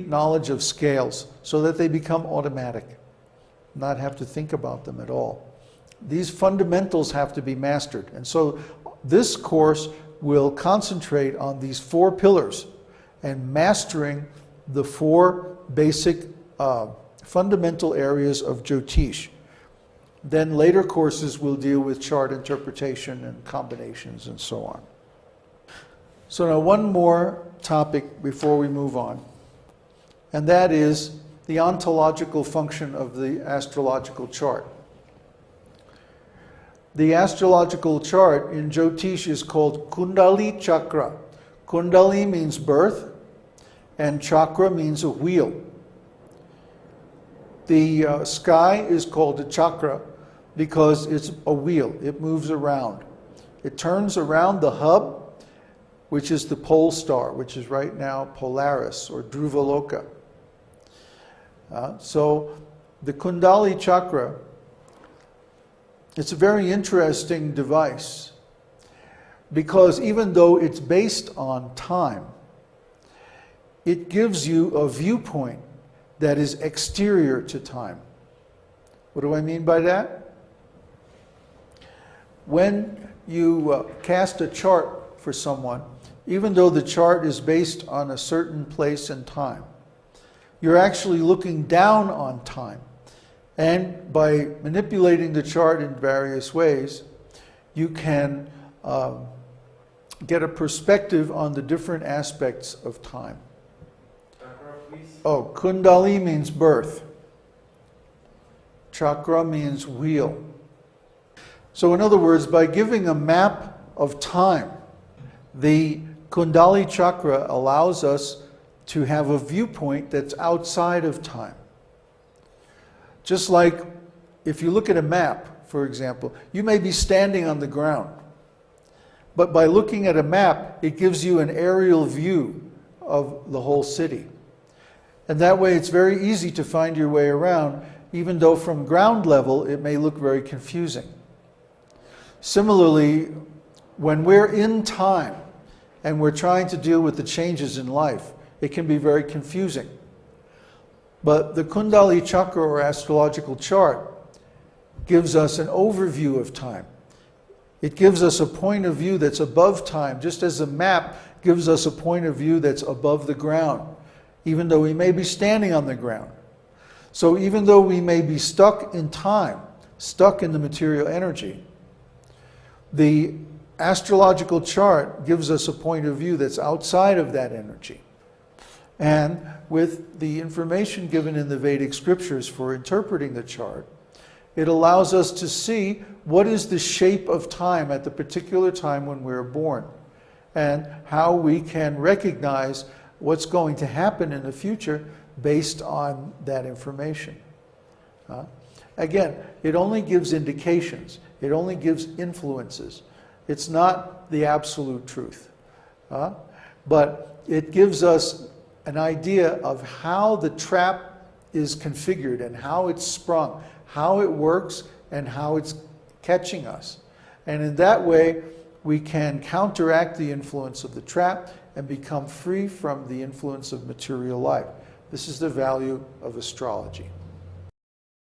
knowledge of scales so that they become automatic, not have to think about them at all. These fundamentals have to be mastered. And so this course will concentrate on these 4 pillars and mastering the 4 basic fundamental areas of Jyotish. Then later courses will deal with chart interpretation and combinations and so on. So now one more topic before we move on, and that is the ontological function of the astrological chart. The astrological chart in Jyotish is called Kundali Chakra. Kundali means birth, and chakra means a wheel. The sky is called a chakra because it's a wheel. It moves around. It turns around the hub, which is the pole star, which is right now Polaris or Dhruvaloka. So the Kundali chakra, it's a very interesting device because even though it's based on time, it gives you a viewpoint that is exterior to time. What do I mean by that? When you cast a chart for someone, even though the chart is based on a certain place and time, you're actually looking down on time. And by manipulating the chart in various ways, you can get a perspective on the different aspects of time. Oh, Kundali means birth. Chakra means wheel. So in other words, by giving a map of time, the Kundali chakra allows us to have a viewpoint that's outside of time. Just like if you look at a map, for example, you may be standing on the ground, but by looking at a map, it gives you an aerial view of the whole city. And that way it's very easy to find your way around, even though from ground level it may look very confusing. Similarly, when we're in time and we're trying to deal with the changes in life, it can be very confusing. But the Kundali chakra or astrological chart gives us an overview of time. It gives us a point of view that's above time, just as a map gives us a point of view that's above the ground, even though we may be standing on the ground. So even though we may be stuck in time, stuck in the material energy, the astrological chart gives us a point of view that's outside of that energy. And with the information given in the Vedic scriptures for interpreting the chart, it allows us to see what is the shape of time at the particular time when we're born, and how we can recognize what's going to happen in the future based on that information. Again, it only gives indications. It only gives influences. It's not the absolute truth. But it gives us an idea of how the trap is configured and how it's sprung, how it works, and how it's catching us. And in that way, we can counteract the influence of the trap and become free from the influence of material life. This is the value of astrology.